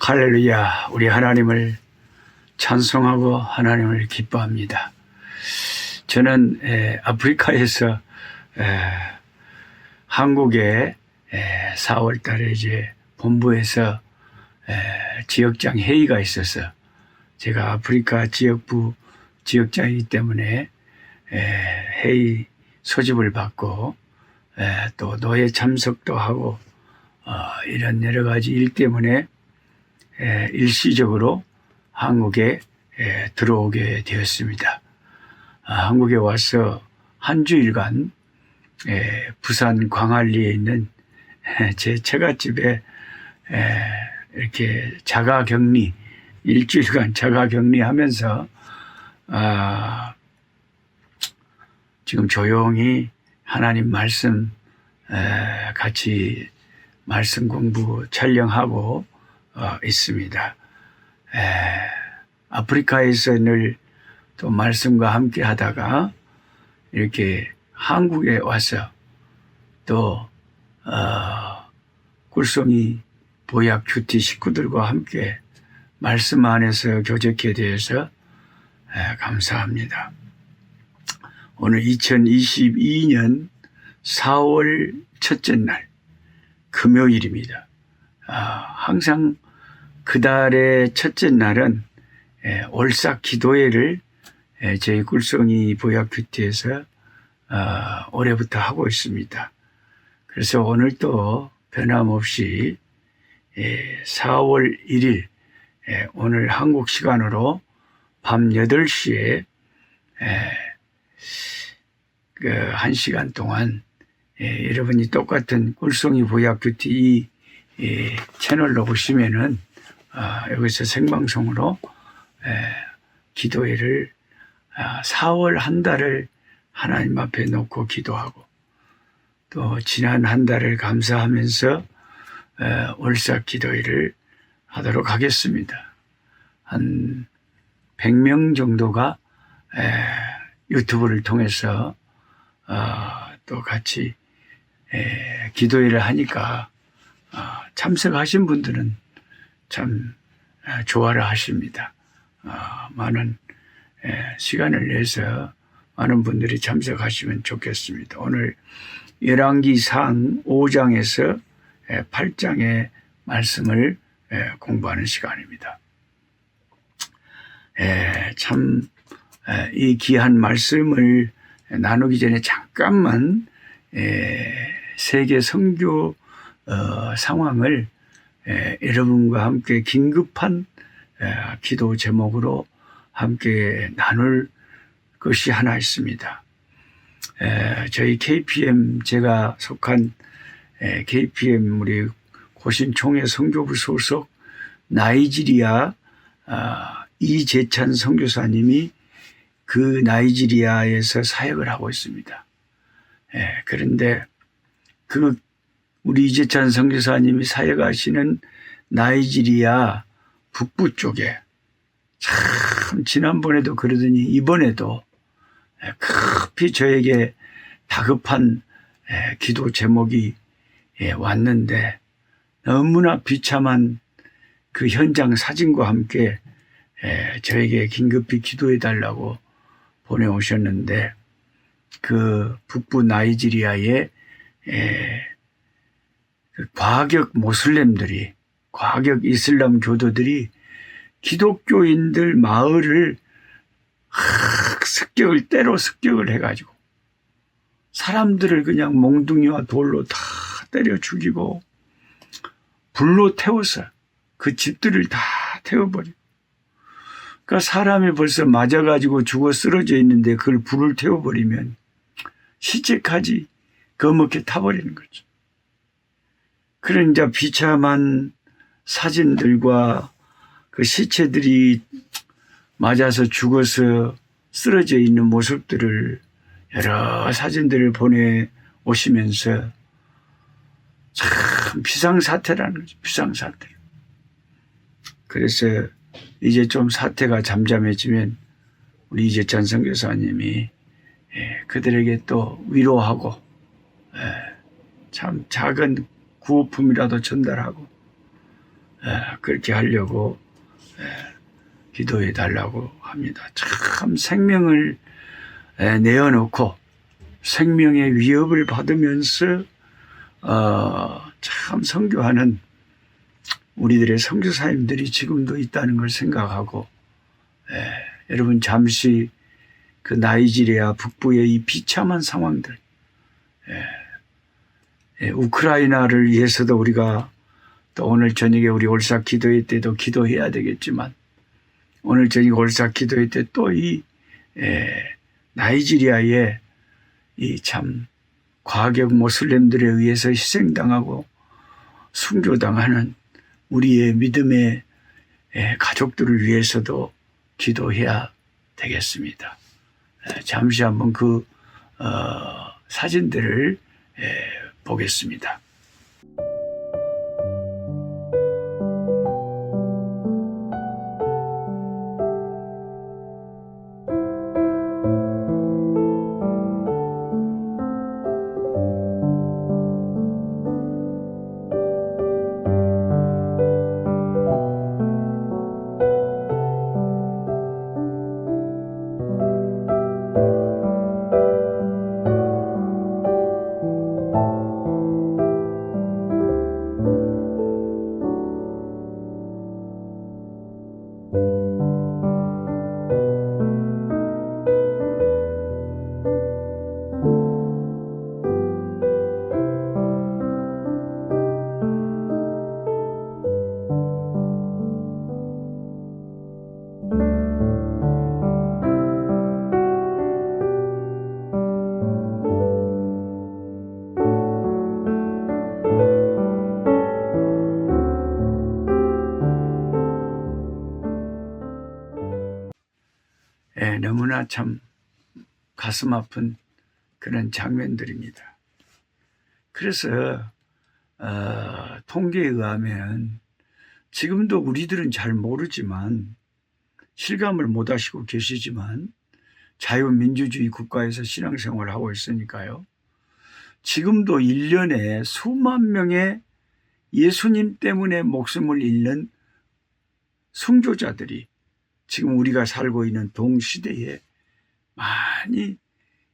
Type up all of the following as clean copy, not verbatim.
할렐루야. 우리 하나님을 찬송하고 하나님을 기뻐합니다. 저는 아프리카에서 한국에 4월 달에 이제 본부에서 지역장 회의가 있어서 제가 아프리카 지역부 지역장이기 때문에 회의 소집을 받고 또 노예 참석도 하고 이런 여러 가지 일 때문에 일시적으로 한국에 들어오게 되었습니다. 한국에 와서 한 주일간 부산 광안리에 있는 제 처갓집에 이렇게 자가격리, 일주일간 자가격리하면서 지금 조용히 하나님 말씀 같이 말씀 공부 촬영하고 있습니다. 아프리카에서 늘 또 말씀과 함께 하다가 이렇게 한국에 와서 또 꿀송이 보약 큐티 식구들과 함께 말씀 안에서 교제케 되어서 감사합니다. 오늘 2022년 4월 첫째 날 금요일입니다. 항상 그 달의 첫째 날은 올싹 기도회를 저희 꿀송이 보약 큐티에서 올해부터 하고 있습니다. 그래서 오늘도 변함없이 4월 1일 오늘 한국 시간으로 밤 8시에 그 1시간 동안 여러분이 똑같은 꿀송이 보약 큐티 이 채널로 보시면은 여기서 생방송으로 기도회를 4월 한 달을 하나님 앞에 놓고 기도하고 또 지난 한 달을 감사하면서 올싹 기도회를 하도록 하겠습니다. 한 100명 정도가 유튜브를 통해서 또 같이 기도회를 하니까 참석하신 분들은 참 좋아를 하십니다. 많은 시간을 내서 많은 분들이 참석하시면 좋겠습니다. 오늘 열왕기상 5장에서 8장의 말씀을 공부하는 시간입니다. 참 이 귀한 말씀을 나누기 전에 잠깐만 세계 선교 상황을 여러분과 함께 긴급한 기도 제목으로 함께 나눌 것이 하나 있습니다. 저희 KPM 제가 속한 KPM 우리 고신총회 선교부 소속 나이지리아 이재찬 선교사님이 그 나이지리아에서 사역을 하고 있습니다. 그런데 그 우리 이재찬 선교사님이 사역하시는 나이지리아 북부 쪽에 참 지난번에도 그러더니 이번에도 급히 저에게 다급한 기도 제목이 왔는데 너무나 비참한 그 현장 사진과 함께 저에게 긴급히 기도해 달라고 보내오셨는데 그 북부 나이지리아의 그 과격 모슬렘들이 과격 이슬람 교도들이 기독교인들 마을을 때로 습격을 해가지고 사람들을 그냥 몽둥이와 돌로 다 때려 죽이고 불로 태워서 그 집들을 다 태워버리고 그러니까 사람이 벌써 맞아가지고 죽어 쓰러져 있는데 그걸 불을 태워버리면 시체까지 거먹게 타버리는 거죠. 그런 이제 비참한 사진들과 그 시체들이 맞아서 죽어서 쓰러져 있는 모습들을 여러 사진들을 보내오시면서 참 비상사태라는 거죠. 비상사태. 그래서 이제 좀 사태가 잠잠해지면 우리 이재찬 선교사님이 그들에게 또 위로하고 참 작은 구호품이라도 전달하고 그렇게 하려고 기도해 달라고 합니다. 참 생명을 내어놓고 생명의 위협을 받으면서 참 선교하는 우리들의 선교사님들이 지금도 있다는 걸 생각하고 여러분 잠시 그 나이지리아 북부의 이 비참한 상황들 우크라이나를 위해서도 우리가 또 오늘 저녁에 우리 올삭 기도회 때도 기도해야 되겠지만 오늘 저녁 올삭 기도회 때 또 이 나이지리아의 이 참 과격 모슬렘들에 의해서 희생당하고 순교당하는 우리의 믿음의 가족들을 위해서도 기도해야 되겠습니다. 잠시 한번 그 사진들을 보겠습니다. 너무나 참 가슴 아픈 그런 장면들입니다. 그래서 통계에 의하면 지금도 우리들은 잘 모르지만 실감을 못 하시고 계시지만 자유민주주의 국가에서 신앙생활을 하고 있으니까요. 지금도 1년에 수만 명의 예수님 때문에 목숨을 잃는 순교자들이 지금 우리가 살고 있는 동시대에 많이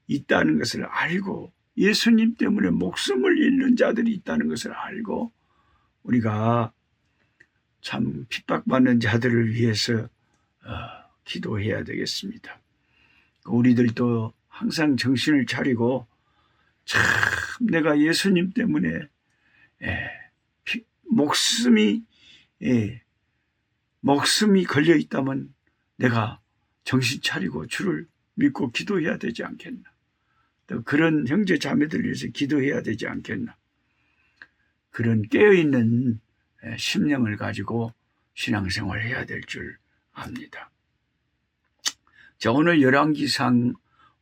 있다는 것을 알고 예수님 때문에 목숨을 잃는 자들이 있다는 것을 알고 우리가 참 핍박받는 자들을 위해서 기도해야 되겠습니다. 우리들도 항상 정신을 차리고 참 내가 예수님 때문에 목숨이 걸려 있다면 내가 정신 차리고 주를 믿고 기도해야 되지 않겠나. 또 그런 형제 자매들 위해서 기도해야 되지 않겠나. 그런 깨어있는 심령을 가지고 신앙생활을 해야 될 줄 압니다. 자, 오늘 열왕기상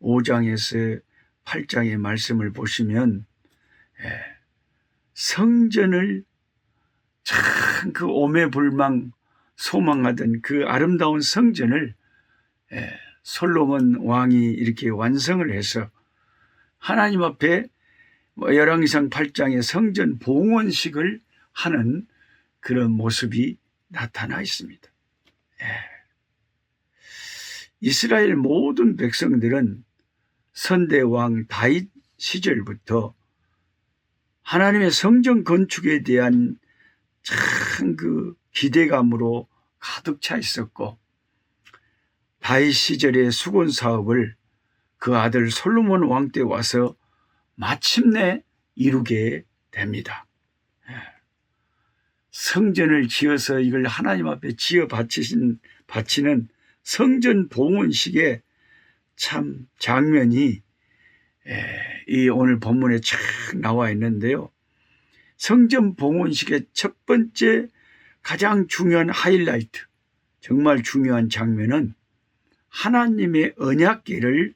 5장에서 8장의 말씀을 보시면 성전을 참 그 오매불망 소망하던 그 아름다운 성전을 솔로몬 왕이 이렇게 완성을 해서 하나님 앞에 열왕기상 8장의 성전 봉헌식을 하는 그런 모습이 나타나 있습니다. 이스라엘 모든 백성들은 선대왕 다윗 시절부터 하나님의 성전 건축에 대한 참 그 기대감으로 가득 차 있었고 다윗 시절의 수건 사업을 그 아들 솔로몬 왕 때 와서 마침내 이루게 됩니다. 성전을 지어서 이걸 하나님 앞에 지어 바치는 성전 봉헌식의 참 장면이 이 오늘 본문에 쫙 나와 있는데요. 성전 봉헌식의 첫 번째 가장 중요한 하이라이트, 정말 중요한 장면은 하나님의 언약궤를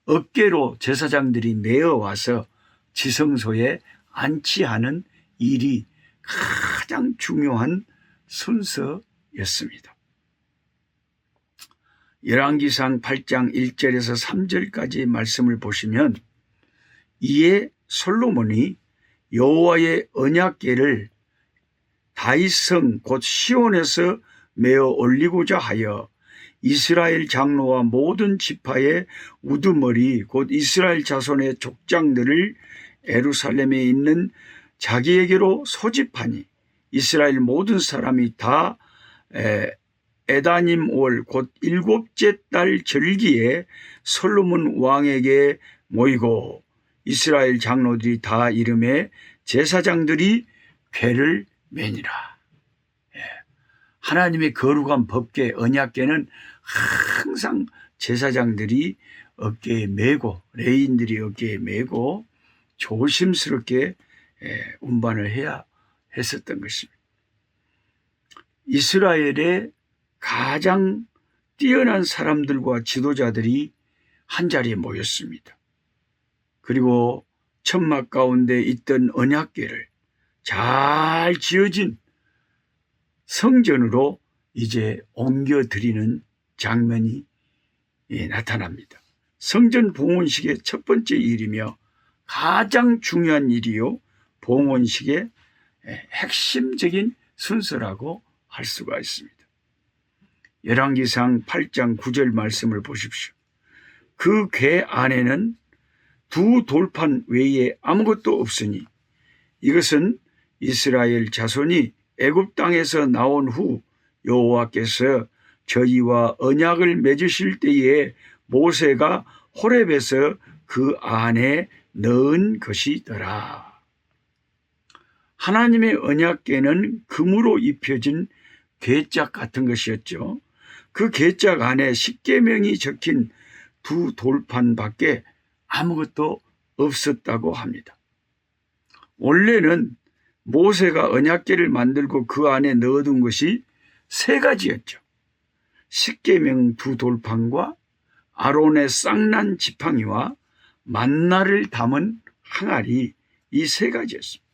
어깨로 제사장들이 메어와서 지성소에 안치하는 일이 가장 중요한 순서였습니다. 열왕기상 8장 1절에서 3절까지 말씀을 보시면 이에 솔로몬이 여호와의 언약궤를 다윗성 곧 시온에서 메어 올리고자 하여 이스라엘 장로와 모든 지파의 우두머리 곧 이스라엘 자손의 족장들을 예루살렘에 있는 자기에게로 소집하니 이스라엘 모든 사람이 다 에다님 월 곧 7째 달 절기에 솔로몬 왕에게 모이고 이스라엘 장로들이 다 이름에 제사장들이 궤를 매니라. 하나님의 거룩한 법궤 언약궤는 항상 제사장들이 어깨에 메고 레인들이 어깨에 메고 조심스럽게 운반을 해야 했었던 것입니다. 이스라엘의 가장 뛰어난 사람들과 지도자들이 한자리에 모였습니다. 그리고 천막 가운데 있던 언약궤를 잘 지어진 성전으로 이제 옮겨드리는 장면이 나타납니다. 성전 봉헌식의 첫 번째 일이며 가장 중요한 일이요 봉헌식의 핵심적인 순서라고 할 수가 있습니다. 열왕기상 8장 9절 말씀을 보십시오. 그 궤 안에는 두 돌판 외에 아무것도 없으니 이것은 이스라엘 자손이 애굽 땅에서 나온 후 여호와께서 저희와 언약을 맺으실 때에 모세가 호렙에서 그 안에 넣은 것이더라. 하나님의 언약궤는 금으로 입혀진 궤짝 같은 것이었죠. 그 궤짝 안에 십계명이 적힌 두 돌판밖에 아무것도 없었다고 합니다. 원래는 모세가 언약궤를 만들고 그 안에 넣어둔 것이 세 가지였죠. 십계명 두 돌판과 아론의 쌍난 지팡이와 만나를 담은 항아리, 이 세 가지였습니다.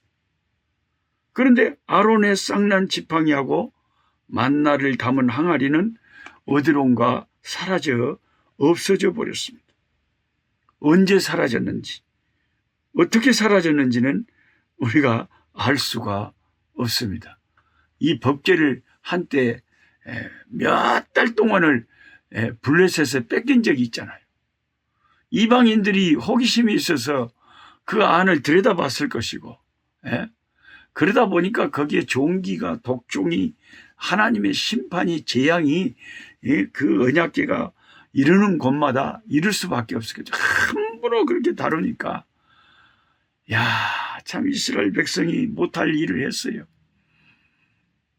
그런데 아론의 쌍난 지팡이하고 만나를 담은 항아리는 어디론가 사라져 없어져 버렸습니다. 언제 사라졌는지, 어떻게 사라졌는지는 우리가 알 수가 없습니다. 이 법궤를 한때 몇 달 동안을 블레셋에 뺏긴 적이 있잖아요. 이방인들이 호기심이 있어서 그 안을 들여다봤을 것이고, 그러다 보니까 거기에 종기가, 독종이, 하나님의 심판이, 재앙이 그 언약궤가 이르는 곳마다 이를 수밖에 없었겠죠. 함부로 그렇게 다루니까 참 이스라엘 백성이 못할 일을 했어요.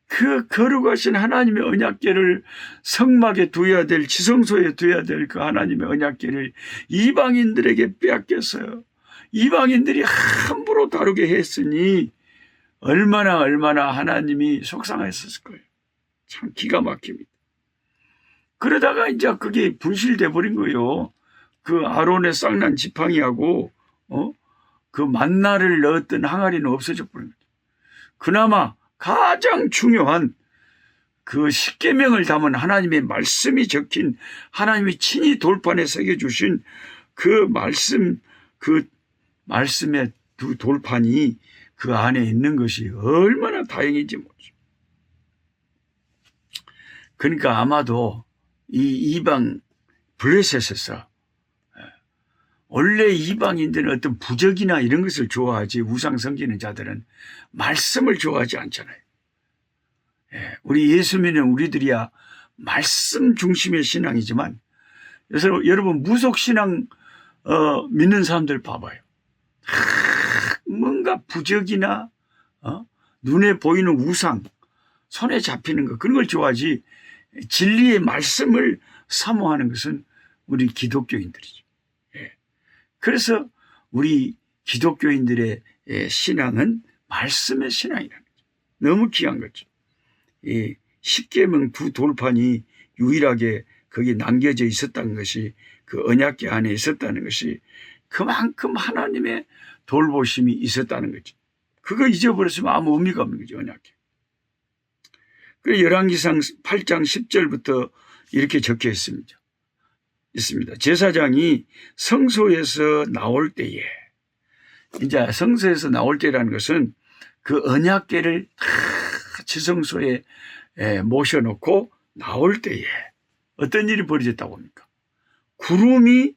그 거룩하신 하나님의 언약궤를 성막에 두어야 될, 지성소에 두어야 될 그 하나님의 언약궤를 이방인들에게 빼앗겼어요. 이방인들이 함부로 다루게 했으니 얼마나 하나님이 속상했었을 거예요. 참 기가 막힙니다. 그러다가 이제 그게 분실돼 버린 거예요. 그 아론의 쌍난 지팡이하고 그 만나를 넣었던 항아리는 없어져 버린 거죠. 그나마 가장 중요한 그 십계명을 담은 하나님의 말씀이 적힌, 하나님이 친히 돌판에 새겨주신 그 말씀의 두 돌판이 그 안에 있는 것이 얼마나 다행인지 모르죠. 그러니까 아마도 이 이방 블레셋에서, 원래 이방인들은 어떤 부적이나 이런 것을 좋아하지, 우상 섬기는 자들은 말씀을 좋아하지 않잖아요. 우리 예수 믿는 우리들이야 말씀 중심의 신앙이지만, 여러분 무속신앙 믿는 사람들 봐봐요. 뭔가 부적이나 눈에 보이는 우상, 손에 잡히는 것, 그런 걸 좋아하지 진리의 말씀을 사모하는 것은 우리 기독교인들이죠. 그래서 우리 기독교인들의 신앙은 말씀의 신앙이라는 거죠. 너무 귀한 거죠. 이 십계명 두 돌판이 유일하게 거기 남겨져 있었다는 것이, 그 언약궤 안에 있었다는 것이 그만큼 하나님의 돌보심이 있었다는 거죠. 그거 잊어버렸으면 아무 의미가 없는 거죠, 언약궤. 그래서 열왕기상 8장 10절부터 이렇게 적혀 있습니다. 제사장이 성소에서 나올 때에, 이제 성소에서 나올 때라는 것은 그 언약궤를 지성소에 모셔놓고 나올 때에 어떤 일이 벌어졌다고 합니까? 구름이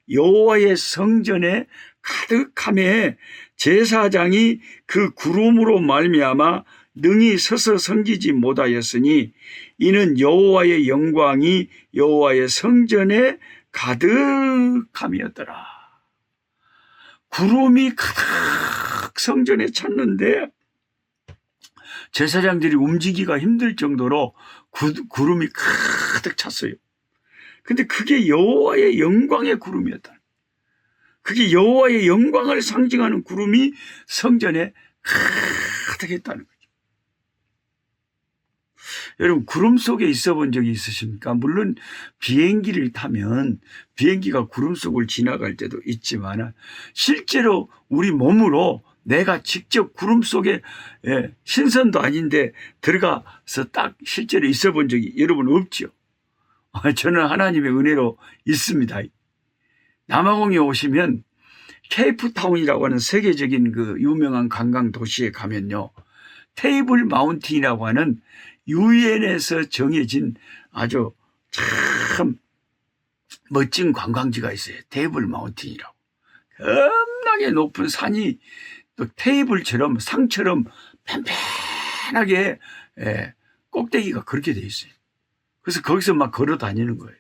여호와의 성전에 가득하매 제사장이 그 구름으로 말미암아 능히 서서 섬기지 못하였으니 이는 여호와의 영광이 여호와의 성전에 가득함이었더라. 구름이 가득 성전에 찼는데 제사장들이 움직이기가 힘들 정도로 구름이 가득 찼어요. 근데 그게 여호와의 영광의 구름이었다. 그게 여호와의 영광을 상징하는 구름이 성전에 가득했다는 거죠. 여러분, 구름 속에 있어 본 적이 있으십니까? 물론 비행기를 타면 비행기가 구름 속을 지나갈 때도 있지만 실제로 우리 몸으로 내가 직접 구름 속에 신선도 아닌데 들어가서 딱 실제로 있어 본 적이 여러분 없죠? 저는 하나님의 은혜로 있습니다. 남아공에 오시면 케이프타운이라고 하는 세계적인 그 유명한 관광 도시에 가면요, 테이블 마운틴이라고 하는 유엔에서 정해진 아주 참 멋진 관광지가 있어요. 테이블 마운틴이라고. 겁나게 높은 산이 또 테이블처럼 상처럼 팽팽하게 꼭대기가 그렇게 돼 있어요. 그래서 거기서 막 걸어 다니는 거예요.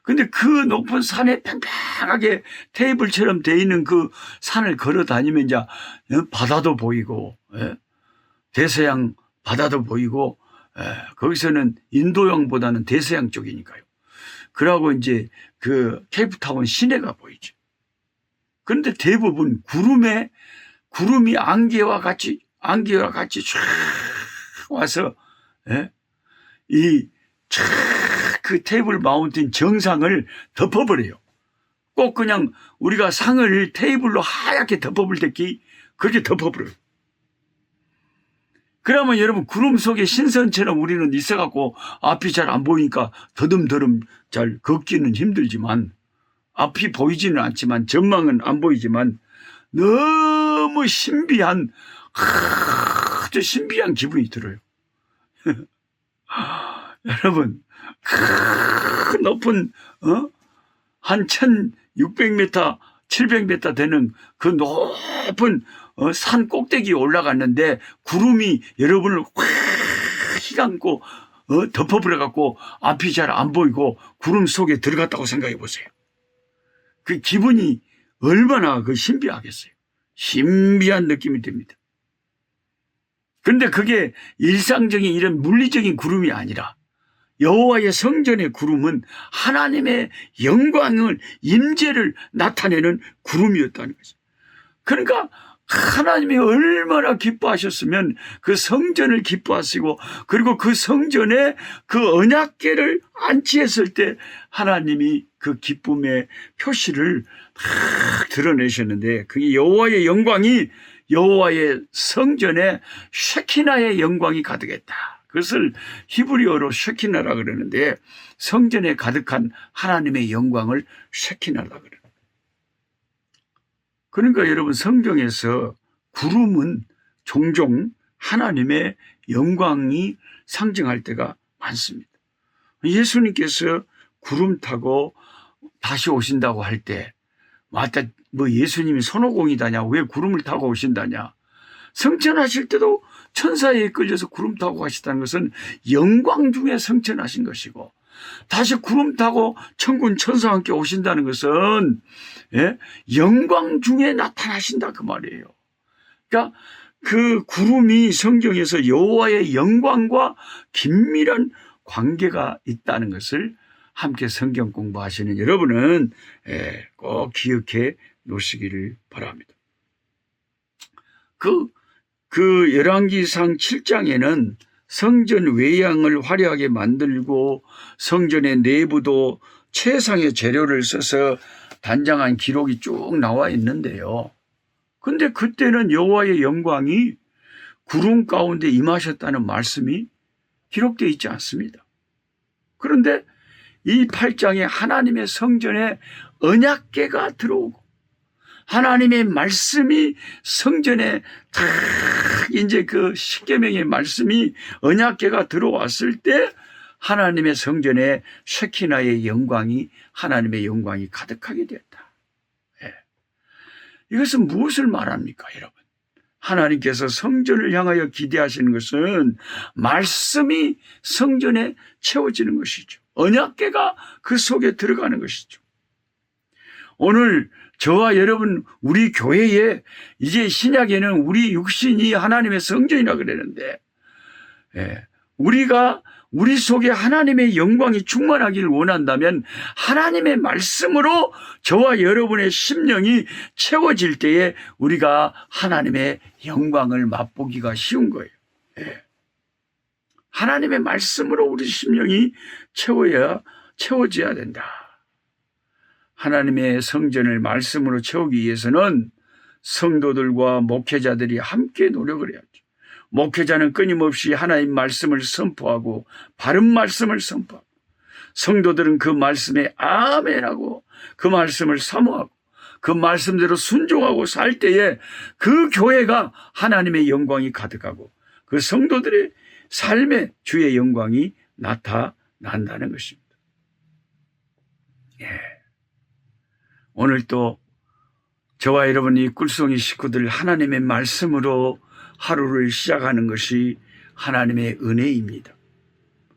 근데 그 높은 산에 팽팽하게 테이블처럼 돼 있는 그 산을 걸어 다니면 이제 바다도 보이고, 대서양 바다도 보이고, 거기서는 인도洋보다는 대서양 쪽이니까요. 그러고 이제 그 케이프타운 시내가 보이죠. 그런데 대부분 구름이 안개와 같이 쫙 와서, 그 테이블 마운틴 정상을 덮어버려요. 꼭 그냥 우리가 상을 테이블로 하얗게 덮어볼 때끼 그렇게 덮어버려요. 그러면 여러분, 구름 속에 신선처럼 우리는 있어갖고 앞이 잘 안 보이니까 더듬더듬 잘 걷기는 힘들지만, 앞이 보이지는 않지만, 전망은 안 보이지만 너무 신비한, 아주 신비한 기분이 들어요. 여러분, 큰 높은 한 1600m, 700m 되는 그 높은 산 꼭대기에 올라갔는데 구름이 여러분을 확 휘감고 덮어버려갖고 앞이 잘 안 보이고 구름 속에 들어갔다고 생각해 보세요. 그 기분이 얼마나 그 신비하겠어요. 신비한 느낌이 듭니다. 그런데 그게 일상적인 이런 물리적인 구름이 아니라 여호와의 성전의 구름은 하나님의 영광을, 임재를 나타내는 구름이었다는 거죠. 그러니까 하나님이 얼마나 기뻐하셨으면 그 성전을 기뻐하시고, 그리고 그 성전에 그 언약궤를 안치했을 때 하나님이 그 기쁨의 표시를 딱 드러내셨는데, 그게 여호와의 영광이 여호와의 성전에 쉐키나의 영광이 가득했다. 그것을 히브리어로 쉐키나라 그러는데, 성전에 가득한 하나님의 영광을 쉐키나라 그래요. 그러니까 여러분, 성경에서 구름은 종종 하나님의 영광이 상징할 때가 많습니다. 예수님께서 구름 타고 다시 오신다고 할 때, 맞다, 뭐 예수님이 손오공이다냐, 왜 구름을 타고 오신다냐. 성천하실 때도 천사에 이끌려서 구름 타고 가시다는 것은 영광 중에 성천하신 것이고, 다시 구름 타고 천군 천사와 함께 오신다는 것은 영광 중에 나타나신다 그 말이에요. 그러니까 그 구름이 성경에서 여호와의 영광과 긴밀한 관계가 있다는 것을 함께 성경 공부하시는 여러분은 꼭 기억해 놓으시기를 바랍니다. 그 열왕기상 7장에는 성전 외양을 화려하게 만들고 성전의 내부도 최상의 재료를 써서 단장한 기록이 쭉 나와 있는데요. 근데 그때는 여호와의 영광이 구름 가운데 임하셨다는 말씀이 기록되어 있지 않습니다. 그런데 이 8장에 하나님의 성전에 언약궤가 들어오고 하나님의 말씀이 성전에 탁 이제 그 십계명의 말씀이 언약궤가 들어왔을 때 하나님의 성전에 쉐키나의 영광이 하나님의 영광이 가득하게 되었다. 예. 이것은 무엇을 말합니까, 여러분? 하나님께서 성전을 향하여 기대하시는 것은 말씀이 성전에 채워지는 것이죠. 언약궤가 그 속에 들어가는 것이죠. 오늘 저와 여러분 우리 교회에 이제 신약에는 우리 육신이 하나님의 성전이라 그러는데 우리가 우리 속에 하나님의 영광이 충만하기를 원한다면 하나님의 말씀으로 저와 여러분의 심령이 채워질 때에 우리가 하나님의 영광을 맛보기가 쉬운 거예요. 하나님의 말씀으로 우리 심령이 채워져야 된다. 하나님의 성전을 말씀으로 채우기 위해서는 성도들과 목회자들이 함께 노력을 해야죠. 목회자는 끊임없이 하나님 말씀을 선포하고 바른 말씀을 선포하고 성도들은 그 말씀에 아멘하고 그 말씀을 사모하고 그 말씀대로 순종하고 살 때에 그 교회가 하나님의 영광이 가득하고 그 성도들의 삶에 주의 영광이 나타난다는 것입니다. 오늘 또 저와 여러분이 꿀송이 식구들 하나님의 말씀으로 하루를 시작하는 것이 하나님의 은혜입니다.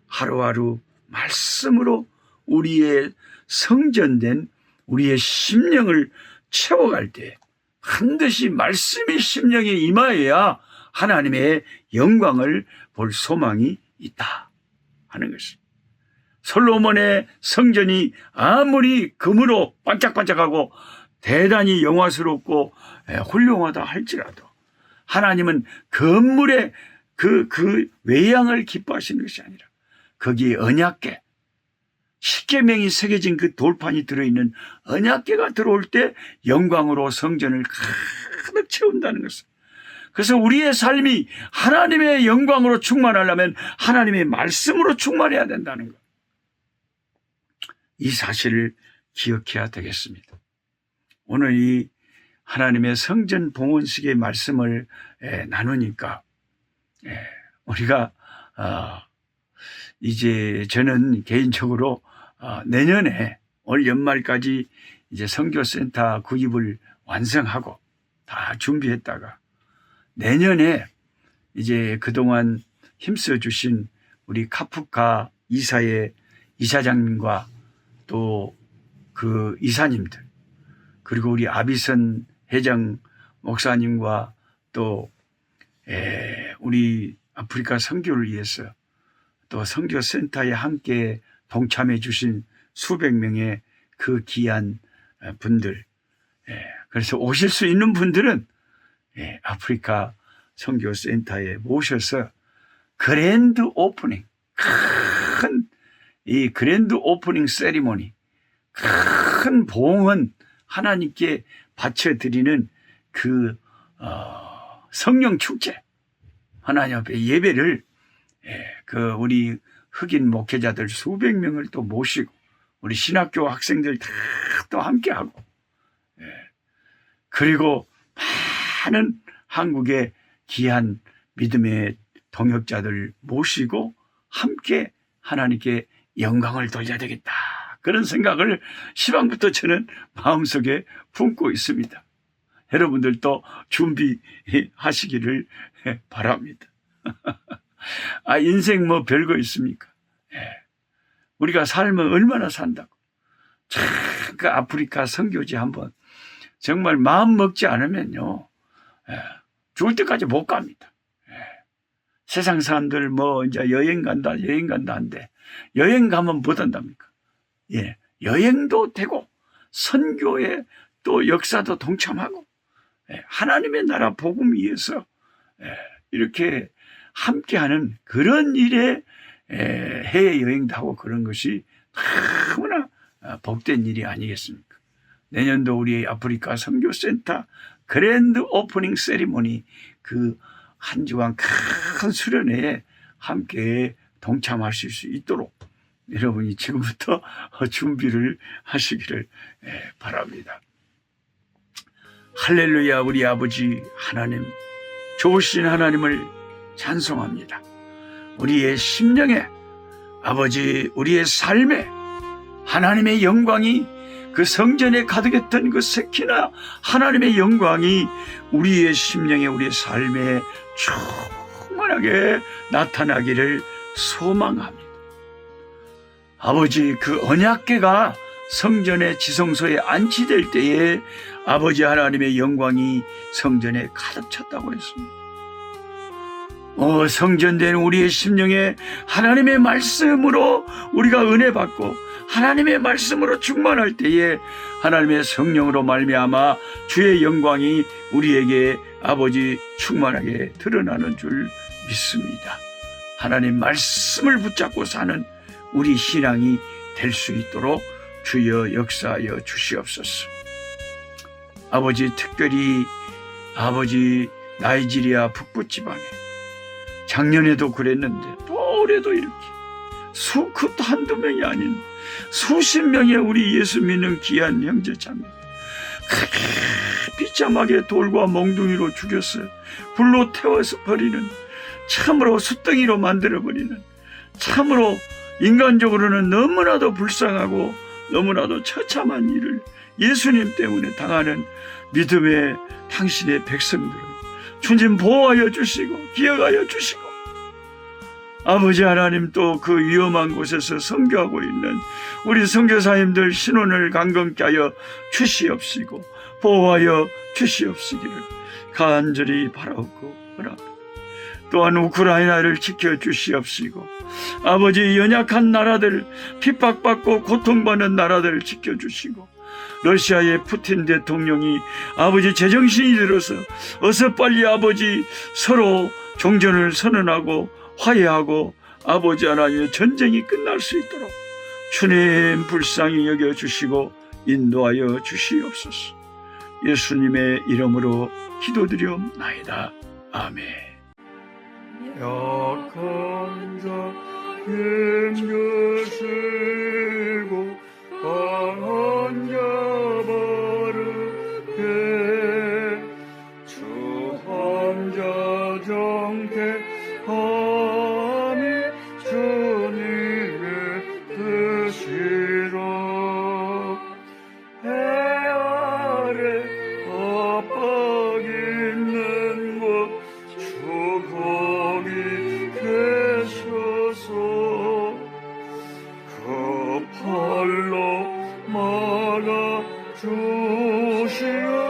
하루하루 말씀으로 우리의 성전된 우리의 심령을 채워갈 때 반드시 말씀이 심령에 임하여야 하나님의 영광을 볼 소망이 있다 하는 것입니다. 솔로몬의 성전이 아무리 금으로 반짝반짝하고 대단히 영화스럽고 훌륭하다 할지라도 하나님은 건물의 그 외양을 기뻐하시는 것이 아니라 거기에 언약궤, 십계명이 새겨진 그 돌판이 들어있는 언약궤가 들어올 때 영광으로 성전을 가득 채운다는 것을. 그래서 우리의 삶이 하나님의 영광으로 충만하려면 하나님의 말씀으로 충만해야 된다는 것. 이 사실을 기억해야 되겠습니다. 오늘 이 하나님의 성전 봉헌식의 말씀을 나누니까 우리가 이제 저는 개인적으로 내년에 올 연말까지 이제 선교센터 구입을 완성하고 다 준비했다가 내년에 이제 그동안 힘써 주신 우리 카프카 이사의 이사장님과 또 그 이사님들 그리고 우리 아비선 회장 목사님과 또 우리 아프리카 선교를 위해서 또 선교센터에 함께 동참해 주신 수백 명의 그 귀한 분들 그래서 오실 수 있는 분들은 아프리카 선교센터에 모셔서 그랜드 오프닝 큰 이 그랜드 오프닝 세리머니 큰 봉헌 하나님께 바쳐드리는 그 성령 축제 하나님 앞에 예배를 그 우리 흑인 목회자들 수백 명을 또 모시고 우리 신학교 학생들 다 또 함께하고 그리고 많은 한국의 귀한 믿음의 동역자들 모시고 함께 하나님께 영광을 돌려야 되겠다. 그런 생각을 시방부터 저는 마음속에 품고 있습니다. 여러분들도 준비하시기를 바랍니다. 인생 뭐 별거 있습니까? 우리가 살면 얼마나 산다고. 참 그 아프리카 선교지 한번 정말 마음 먹지 않으면요 죽을 때까지 못 갑니다. 세상 사람들 뭐 이제 여행 간다 한데 여행 가면 못 한답니까? 여행도 되고 선교에 또 역사도 동참하고 하나님의 나라 복음 위해서 이렇게 함께하는 그런 일에 해외여행도 하고 그런 것이 너무나 복된 일이 아니겠습니까? 내년도 우리 아프리카 선교센터 그랜드 오프닝 세리머니 그 한 주간 큰 수련회에 함께 동참하실 수 있도록 여러분이 지금부터 준비를 하시기를 바랍니다. 할렐루야. 우리 아버지 하나님, 좋으신 하나님을 찬송합니다. 우리의 심령에, 아버지 우리의 삶에 하나님의 영광이, 그 성전에 가득했던 그 세키나 하나님의 영광이 우리의 심령에, 우리의 삶에 충만하게 나타나기를 소망합니다. 아버지, 그 언약궤가 성전의 지성소에 안치될 때에 아버지 하나님의 영광이 성전에 가득 찼다고 했습니다. 성전된 우리의 심령에 하나님의 말씀으로 우리가 은혜 받고 하나님의 말씀으로 충만할 때에 하나님의 성령으로 말미암아 주의 영광이 우리에게 아버지 충만하게 드러나는 줄 믿습니다. 하나님 말씀을 붙잡고 사는 우리 신앙이 될 수 있도록 주여 역사하여 주시옵소서. 아버지, 특별히 아버지 나이지리아 북부 지방에 작년에도 그랬는데 또 올해도 이렇게 그것도 한두 명이 아닌 수십 명의 우리 예수 믿는 귀한 형제 자매 비참하게 돌과 몽둥이로 죽였어요. 불로 태워서 버리는, 참으로 숯덩이로 만들어버리는, 참으로 인간적으로는 너무나도 불쌍하고 너무나도 처참한 일을 예수님 때문에 당하는 믿음의 당신의 백성들을 주님 보호하여 주시고 기억하여 주시고, 아버지 하나님 또 그 위험한 곳에서 선교하고 있는 우리 선교사님들 신원을 강건케 하여 주시옵시고 보호하여 주시옵시기를 간절히 바라옵고 원합니다. 또한 우크라이나를 지켜주시옵시고 아버지 연약한 나라들, 핍박받고 고통받는 나라들을 지켜주시고, 러시아의 푸틴 대통령이 아버지 제정신이 들어서 어서 빨리 아버지 서로 종전을 선언하고 화해하고 아버지 하나님의 전쟁이 끝날 수 있도록 주님 불쌍히 여겨주시고 인도하여 주시옵소서. 예수님의 이름으로 기도드리옵나이다. 아멘. 약한 자 힘주시고 강한 자 바르게 주 환자 정케하니 주님의 뜻이라. 해 아래 압박 있는 곳 주 거기 계셔서 그 팔로 막아 주시옵소서.